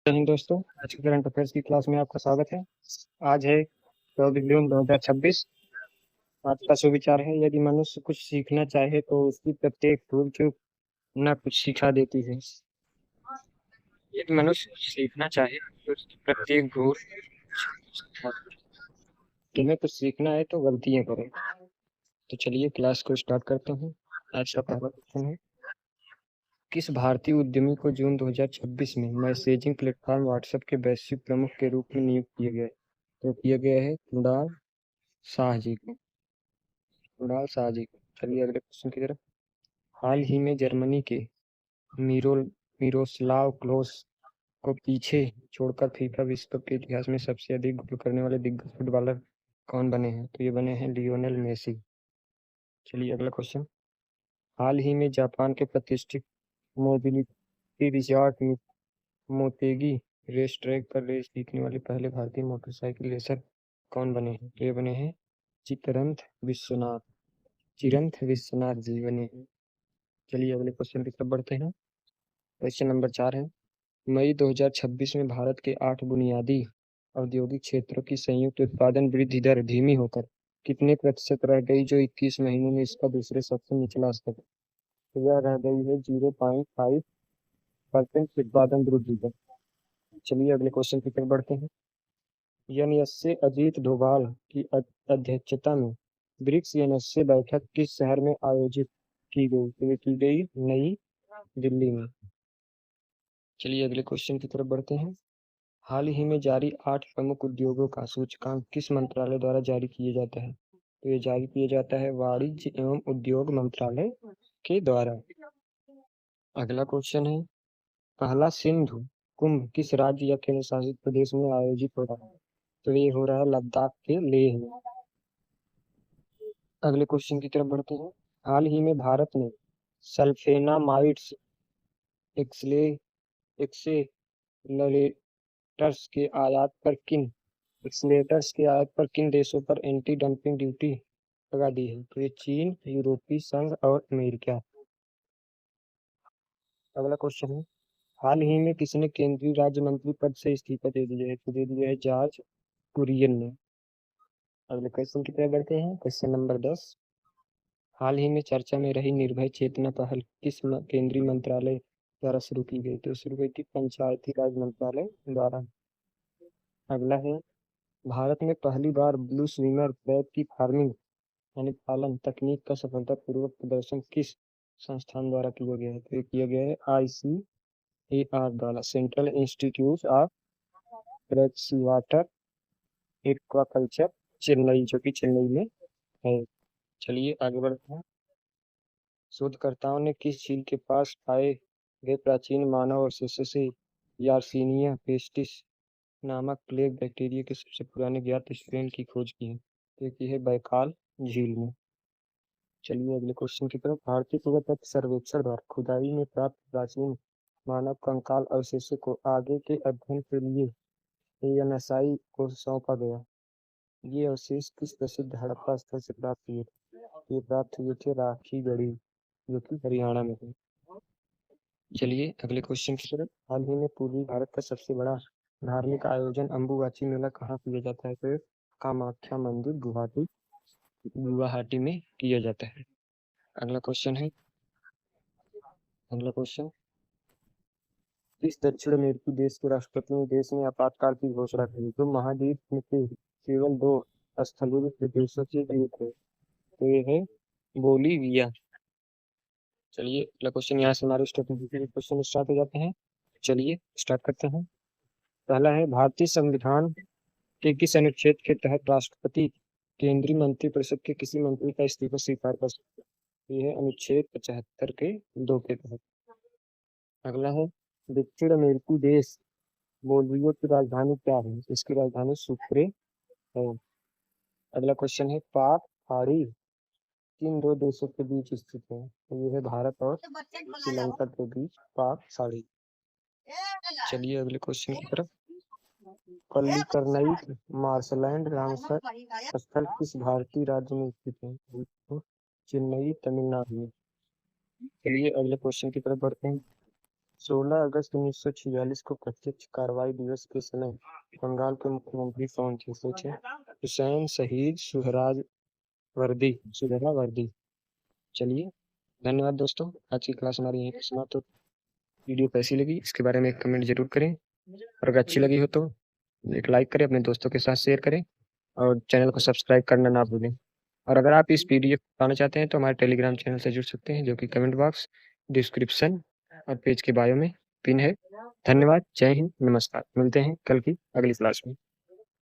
जय हिंद दोस्तों। आज की करंट अफेयर्स की क्लास में आपका स्वागत है। आज है 14 जून 2026। आज का सुविचार है, यदि मनुष्य कुछ सीखना चाहे तो उसकी प्रत्येक भूल चूक न कुछ सिखा देती है। यदि मनुष्य कुछ सीखना चाहे तो उसकी प्रत्येक भूल तुम्हें कुछ सीखना है तो गलतियां करें। तो चलिए क्लास को स्टार्ट करते हैं। आज का पहला क्वेश्चन है, किस भारतीय उद्यमी को जून 2026 में मैसेजिंग प्लेटफॉर्म व्हाट्सएप के वैश्विक प्रमुख के रूप में नियुक्त किया गया है? तो किया गया है कुणाल शाह जी को। कुणाल शाह जी को। चलिए अगले क्वेश्चन की तरफ। हाल ही में जर्मनी के मिरोस्लाव क्लोस को पीछे छोड़कर फीफा विश्व कप के इतिहास में सबसे अधिक गोल करने वाले दिग्गज फुटबॉलर कौन बने हैं? तो ये बने हैं लियोनेल मेसी। चलिए अगला क्वेश्चन। हाल ही में जापान के प्रतिष्ठित mobility resort Motegi race track पर रेस जीतने वाले पहले भारतीय मोटरसाइकिल रेसर कौन बने हैं? तो ये बने हैं विश्वनाथ चिरंत विश्वनाथ जी बने हैं। चलिए अगले क्वेश्चन की तरफ बढ़ते हैं। क्वेश्चन नंबर 4 है, मई 2026 में भारत के 8 बुनियादी औद्योगिक क्षेत्रों की संयुक्त उत्पादन वृद्धि दर धीमी होकर कितने प्रतिशत रह गई, जो 21 महीनों में इसका दूसरे सबसे निचला स्तर है? तो यह रह गई है 0.5% उत्पादन वृद्धि दर। चलिए अगले क्वेश्चन की तरफ बढ़ते हैं। एनएसए अजीत डोभाल की अध्यक्षता में ब्रिक्स एनएसए बैठक किस शहर में आयोजित की गई? तो ये की गई नई दिल्ली में। चलिए अगले क्वेश्चन की तरफ बढ़ते हैं। हाल ही में जारी 8 प्रमुख उद्योगों का सूचकांक किस मंत्रालय द्वारा जारी किया जाता है? तो ये जारी किया जाता है वाणिज्य एवं उद्योग मंत्रालय के द्वारा। अगला क्वेश्चन है, पहला सिंधु कुंभ किस राज्य या केंद्र शासित प्रदेश में आयोजित हो रहा है? तो ये हो रहा है लद्दाख के लेह में। अगले क्वेश्चन की तरफ बढ़ते हैं। हाल ही में भारत ने सल्फेनामाइड्स एक्सले एक्सेलरेटर्स के आयात पर किन देशों पर एंटी डंपिंग ड्यूटी लगा दी है? तो ये चीन, यूरोपीय संघ और अमेरिका। अगला क्वेश्चन है, हाल ही में किसने केंद्रीय राज्य मंत्री पद से इस्तीफा दे दिया है? तो दे दिया है जॉर्ज कुरियन ने। अगले क्वेश्चन की तरफ बढ़ते हैं। क्वेश्चन नंबर 10, हाल ही में चर्चा में रही निर्भय चेतना पहल किस केंद्रीय मंत्रालय द्वारा शुरू की गई? तो शुरू हुई थी पंचायती राज मंत्रालय द्वारा। अगला है, भारत में पहली बार ब्लू स्विमर क्रैब की फार्मिंग यानी पालन तकनीक का सफलतापूर्वक प्रदर्शन किस संस्थान द्वारा किया गया है? तो ये किया गया है ICAR द्वारा, central institute of fresh water aquaculture Chennai, जो कि चेन्नई में है। चलिए आगे बढ़ते हैं। शोधकर्ताओं ने किस झील के पास पाए गए प्राचीन मानव अवशेषों से यार्सीनिया पेस्टिस नामक प्लेग बैक्टीरिया के सबसे पुराने ज्ञात स्ट्रेन की खोज की है? तो ये है बैकाल झील में। चलिए अगले क्वेश्चन की तरफ। भारतीय पुरातत्व सर्वेक्षण द्वारा खुदाई में प्राप्त प्राचीन मानव कंकाल अवशेषों को आगे के अध्ययन के लिए ANSI को सौंपा गया। ये अवशेष किस प्रसिद्ध हड़प्पा स्थल से प्राप्त हुए थे? ये प्राप्त हुए थे राखीगढ़ी, जो कि हरियाणा में है। चलिए अगले क्वेश्चन की तरफ। हाल ही में पूर्वी भारत का सबसे बड़ा धार्मिक आयोजन अम्बुबाची मेला कहाँ किया जाता है? तो कामाख्या मंदिर गुवाहाटी में किया जाता है। अगला क्वेश्चन है, अगला क्वेश्चन, इस दक्षिण अमेरिकी देश के राष्ट्रपति ने देश में आपातकाल की घोषणा की जो महाद्वीप में के केवल 2 स्थलीय प्रदेशों से एक है? तो ये है बोलीविया। चलिए अगला क्वेश्चन, यहाँ से हमारे स्टेटिस्टिकल क्वेश्चन स्टार्ट हो जाते हैं। चलिए स्टार्ट करते हैं। पहला है, भारतीय संविधान के किस अनुच्छेद के तहत राष्ट्रपति केंद्रीय मंत्रिपरिषद के किसी मंत्री का इस्तीफा स्वीकार कर सकते हैं? ये है अनुच्छेद 75 के 2 के तहत। अगला है, दक्षिण अमेरिकी देश बोलिविया की राजधानी क्या है? इसकी राजधानी सुक्रे है। अगला क्वेश्चन है, पाक खाड़ी किन 2 देशों के बीच स्थित है? तो ये है भारत और श्रीलंका के बीच पाक खाड़ी। चलिए अगले क्वेश्चन की तरफ। पल्लीकरनई मार्शलैंड रामसर स्थल किस भारतीय राज्य में स्थित है? तो चेन्नई तमिलनाडु में। चलिए अगले क्वेश्चन की तरफ बढ़ते हैं। 16 अगस्त 1946 को प्रत्यक्ष कार्रवाई दिवस के समय बंगाल के मुख्यमंत्री कौन थे? सोचे। हुसैन, शहीद, सुहरावर्दी। चलिए, धन्यवाद दोस्तों, आज की क्लास हमारी यहीं पर समाप्त हो। वीडियो कैसी लगी इसके बारे में एक कमेंट जरूर करें, और अगर अच्छी लगी हो तो एक लाइक करें, अपने दोस्तों के साथ शेयर करें, और चैनल को सब्सक्राइब करना ना भूलें। और अगर आप इस पीडीएफ पाना चाहते हैं तो हमारे टेलीग्राम चैनल से जुड़ सकते हैं, जो कि कमेंट बॉक्स, डिस्क्रिप्शन और पेज के बायो में पिन है। धन्यवाद, जय हिंद, नमस्कार। मिलते हैं कल की अगली क्लास में।